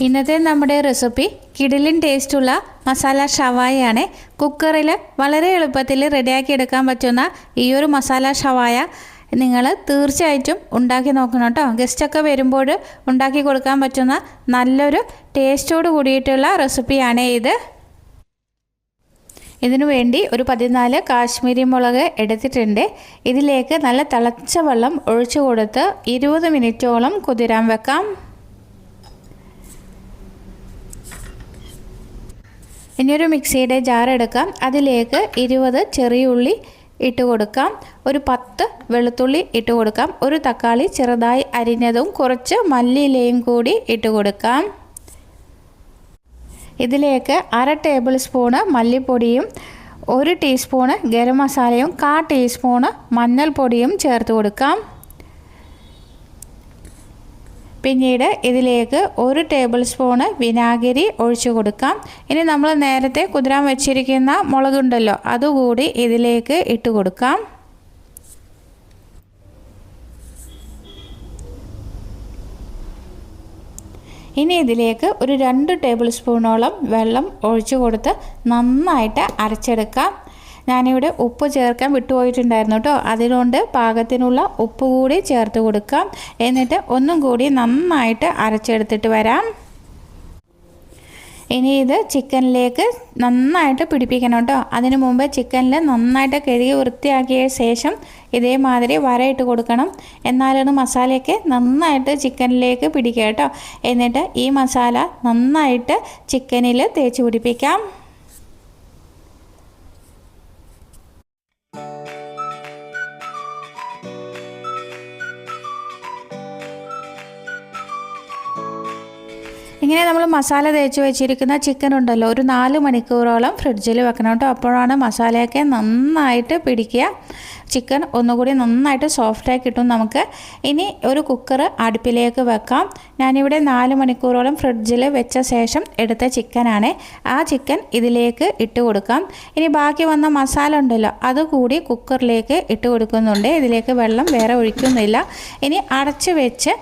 ഇന്നത്തെ നമ്മുടെ റെസിപ്പി കിടിലൻ ടേസ്റ്റുള്ള മസാല ഷവായയാണ്. കുക്കറിൽ വളരെ എളുപ്പത്തിൽ റെഡിയാക്കി എടുക്കാൻ പറ്റുന്ന ഈ ഒരു മസാല ഷവായ നിങ്ങൾ തീർച്ചയായിട്ടും ഉണ്ടാക്കി നോക്കണം കേട്ടോ. ഗസ്റ്റൊക്കെ വരുമ്പോൾ ഉണ്ടാക്കി കൊടുക്കാൻ പറ്റുന്ന നല്ലൊരു ടേസ്റ്റോട് കൂടിയിട്ടുള്ള റെസിപ്പിയാണ് ഇത്. ഇതിനു വേണ്ടി ഒരു 14 കാശ്മീരി മുളക് എടുത്തിട്ടുണ്ട്. ഇതിലേക്ക് നല്ല തിളച്ച വെള്ളം ഒഴിച്ചു കൊടുത്ത് 20 മിനിറ്റോളം കുതിരാൻ വെക്കാം. ഇനിയൊരു മിക്സിയുടെ ജാർ എടുക്കാം. അതിലേക്ക് 20 ചെറിയ ഉള്ളി ഇട്ട് കൊടുക്കാം. ഒരു 10 വെളുത്തുള്ളി ഇട്ട് കൊടുക്കാം. ഒരു തക്കാളി ചെറുതായി അരിഞ്ഞതും കുറച്ച് മല്ലിയിലയും കൂടി ഇട്ട് കൊടുക്കാം. ഇതിലേക്ക് 1/2 ടേബിൾ സ്പൂണ് മല്ലിപ്പൊടിയും 1 ടീസ്പൂണ് ഗരം മസാലയും 1/4 ടീസ്പൂണ് മഞ്ഞൾപ്പൊടിയും ചേർത്ത് കൊടുക്കാം. പിന്നീട് ഇതിലേക്ക് 1 ടേബിൾ സ്പൂണ് വിനാഗിരി ഒഴിച്ചു കൊടുക്കാം. ഇനി നമ്മൾ നേരത്തെ കുതിരാൻ വെച്ചിരിക്കുന്ന മുളകുണ്ടല്ലോ, അതുകൂടി ഇതിലേക്ക് ഇട്ട് കൊടുക്കാം. ഇനി ഇതിലേക്ക് ഒരു 2 ടേബിൾ സ്പൂണോളം വെള്ളം ഒഴിച്ചു കൊടുത്ത് നന്നായിട്ട് അരച്ചെടുക്കാം. ഞാനിവിടെ ഉപ്പ് ചേർക്കാൻ വിട്ടുപോയിട്ടുണ്ടായിരുന്നു കേട്ടോ. അതിനുകൊണ്ട് പാകത്തിനുള്ള ഉപ്പ് കൂടി ചേർത്ത് കൊടുക്കാം. എന്നിട്ട് ഒന്നും കൂടി നന്നായിട്ട് അരച്ചെടുത്തിട്ട് വരാം. ഇനി ഇത് ചിക്കനിലേക്ക് നന്നായിട്ട് പിടിപ്പിക്കണം കേട്ടോ. അതിനു മുമ്പ് ചിക്കനിൽ നന്നായിട്ട് കഴുകി വൃത്തിയാക്കിയ ശേഷം ഇതേമാതിരി വരയിട്ട് കൊടുക്കണം. എന്നാലാണ് മസാലയൊക്കെ നന്നായിട്ട് ചിക്കനിലേക്ക് പിടിക്കുക കേട്ടോ. എന്നിട്ട് ഈ മസാല നന്നായിട്ട് ചിക്കനിൽ തേച്ച് പിടിപ്പിക്കാം. ഇങ്ങനെ നമ്മൾ മസാല തേച്ച് വെച്ചിരിക്കുന്ന ചിക്കൻ ഉണ്ടല്ലോ, ഒരു 4 മണിക്കൂറോളം ഫ്രിഡ്ജിൽ വെക്കണം കേട്ടോ. അപ്പോഴാണ് മസാലയൊക്കെ നന്നായിട്ട് പിടിക്കുക. ചിക്കൻ ഒന്നുകൂടി നന്നായിട്ട് സോഫ്റ്റായി കിട്ടും നമുക്ക്. ഇനി ഒരു കുക്കർ അടുപ്പിലേക്ക് വെക്കാം. ഞാനിവിടെ 4 മണിക്കൂറോളം ഫ്രിഡ്ജിൽ വെച്ച ശേഷം എടുത്ത ചിക്കനാണ്. ആ ചിക്കൻ ഇതിലേക്ക് ഇട്ട് കൊടുക്കാം. ഇനി ബാക്കി വന്ന മസാല ഉണ്ടല്ലോ, അതുകൂടി കുക്കറിലേക്ക് ഇട്ട് കൊടുക്കുന്നുണ്ട്. ഇതിലേക്ക് വെള്ളം വേറെ ഒഴിക്കുന്നില്ല. ഇനി അടച്ച് വെച്ച്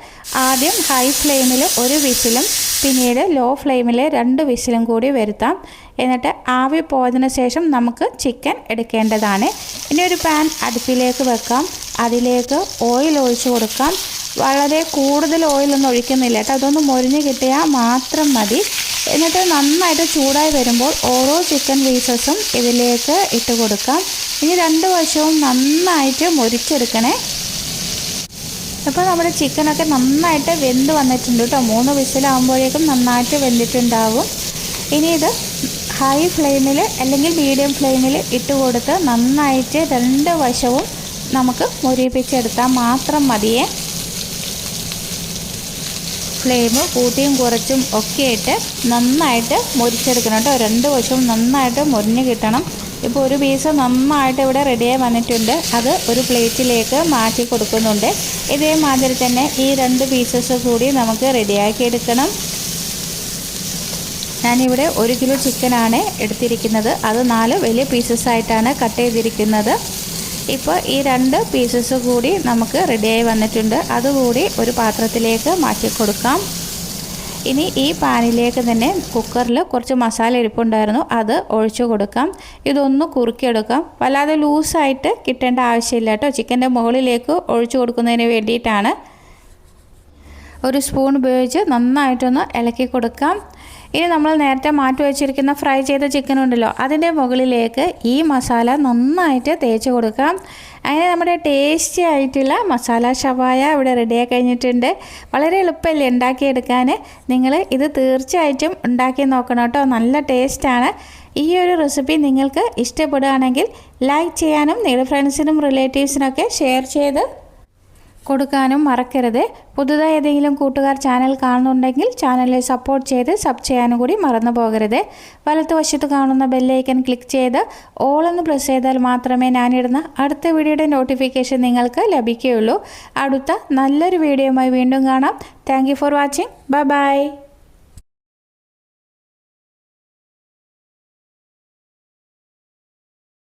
ആദ്യം ഹൈ ഫ്ലെയിമിൽ 1 വിസിലും പിന്നീട് ലോ ഫ്ലെയിമിൽ 2 വിസിലും കൂടി വരുത്താം. എന്നിട്ട് ആവി പോയതിനു ശേഷം നമുക്ക് ചിക്കൻ എടുക്കേണ്ടതാണ്. ഇനി ഒരു പാൻ അടുപ്പിലേക്ക് വെക്കാം. അതിലേക്ക് ഓയിൽ ഒഴിച്ചു കൊടുക്കാം. വളരെ കൂടുതൽ ഓയിലൊന്നും ഒഴിക്കുന്നില്ല കേട്ടോ. അതൊന്ന് മൊരിഞ്ഞ് കിട്ടിയാൽ മാത്രം മതി. എന്നിട്ട് നന്നായിട്ട് ചൂടായി വരുമ്പോൾ ഓരോ ചിക്കൻ പീസസും ഇതിലേക്ക് ഇട്ട് കൊടുക്കാം. ഇനി 2 വശവും നന്നായിട്ട് മൊരിച്ചെടുക്കണേ. അപ്പോൾ നമ്മുടെ ചിക്കനൊക്കെ നന്നായിട്ട് വെന്ത് വന്നിട്ടുണ്ട് കേട്ടോ. 3 വിസിലാകുമ്പോഴേക്കും നന്നായിട്ട് വെന്തിട്ടുണ്ടാവും. ഇനി ഇത് ഹൈ ഫ്ലെയിമിൽ അല്ലെങ്കിൽ മീഡിയം ഫ്ലെയിമിൽ ഇട്ട് കൊടുത്ത് നന്നായിട്ട് 2 വശവും നമുക്ക് മൊരിപ്പിച്ചെടുത്താൽ മാത്രം മതിയേ. ഫ്ലെയിം കൂട്ടിയും കുറച്ചും ഒക്കെ ഇട്ട് നന്നായിട്ട് മൊരിച്ചെടുക്കണം കേട്ടോ. 2 വശവും നന്നായിട്ട് മൊരിഞ്ഞ് കിട്ടണം. ഇപ്പോൾ ഒരു പീസ് നന്നായിട്ട് ഇവിടെ റെഡിയായി വന്നിട്ടുണ്ട്. അത് ഒരു പ്ലേറ്റിലേക്ക് മാറ്റി കൊടുക്കുന്നുണ്ട്. ഇതേമാതിരി തന്നെ ഈ 2 പീസസ് കൂടി നമുക്ക് റെഡിയാക്കി എടുക്കണം. ഞാനിവിടെ 1 കിലോ ചിക്കനാണ് എടുത്തിരിക്കുന്നത്. അത് 4 വലിയ പീസസ് ആയിട്ടാണ് കട്ട് ചെയ്തിരിക്കുന്നത്. ഇപ്പോൾ ഈ 2 പീസസ് കൂടി നമുക്ക് റെഡിയായി വന്നിട്ടുണ്ട്. അതുകൂടി ഒരു പാത്രത്തിലേക്ക് മാറ്റി കൊടുക്കാം. ഇനി ഈ പാനിലേക്ക് തന്നെ കുക്കറിൽ കുറച്ച് മസാല ഇരിപ്പുണ്ടായിരുന്നു, അത് ഒഴിച്ചു കൊടുക്കാം. ഇതൊന്ന് കുറുക്കിയെടുക്കാം. വല്ലാതെ ലൂസായിട്ട് കിട്ടേണ്ട ആവശ്യമില്ല കേട്ടോ. ചിക്കൻ്റെ മുകളിലേക്ക് ഒഴിച്ചു കൊടുക്കുന്നതിന് വേണ്ടിയിട്ടാണ്. ഒരു സ്പൂൺ ഉപയോഗിച്ച് നന്നായിട്ടൊന്ന് ഇളക്കി കൊടുക്കാം. ഇനി നമ്മൾ നേരത്തെ മാറ്റി വെച്ചിരിക്കുന്ന ഫ്രൈ ചെയ്ത ചിക്കൻ ഉണ്ടല്ലോ, അതിൻ്റെ മുകളിലേക്ക് ഈ മസാല നന്നായിട്ട് തേച്ച് കൊടുക്കാം. അങ്ങനെ നമ്മുടെ ടേസ്റ്റി ആയിട്ടുള്ള മസാല ഷവായ ഇവിടെ റെഡിയായി കഴിഞ്ഞിട്ടുണ്ട്. വളരെ എളുപ്പമല്ലേ ഉണ്ടാക്കിയെടുക്കാൻ. നിങ്ങൾ ഇത് തീർച്ചയായിട്ടും ഉണ്ടാക്കി നോക്കണം കേട്ടോ. നല്ല ടേസ്റ്റാണ്. ഈ ഒരു റെസിപ്പി നിങ്ങൾക്ക് ഇഷ്ടപ്പെടുകയാണെങ്കിൽ ലൈക്ക് ചെയ്യാനും നിങ്ങളുടെ ഫ്രണ്ട്സിനും റിലേറ്റീവ്സിനൊക്കെ ഷെയർ ചെയ്ത് കൊടുക്കാനും മറക്കരുത്. പുതുതായി ഏതെങ്കിലും കൂട്ടുകാർ ചാനൽ കാണുന്നുണ്ടെങ്കിൽ ചാനലിൽ സപ്പോർട്ട് ചെയ്ത് സബ് ചെയ്യാനും കൂടി മറന്നു പോകരുത്. വലത്തുവശത്ത് കാണുന്ന ബെല്ലൈക്കൺ ക്ലിക്ക് ചെയ്ത് ഓൾ എന്ന് പ്രസ് ചെയ്താൽ മാത്രമേ ഞാനിടുന്ന അടുത്ത വീഡിയോയുടെ നോട്ടിഫിക്കേഷൻ നിങ്ങൾക്ക് ലഭിക്കുകയുള്ളൂ. അടുത്ത നല്ലൊരു വീഡിയോയുമായി വീണ്ടും കാണാം. Thank you for watching. Bye bye.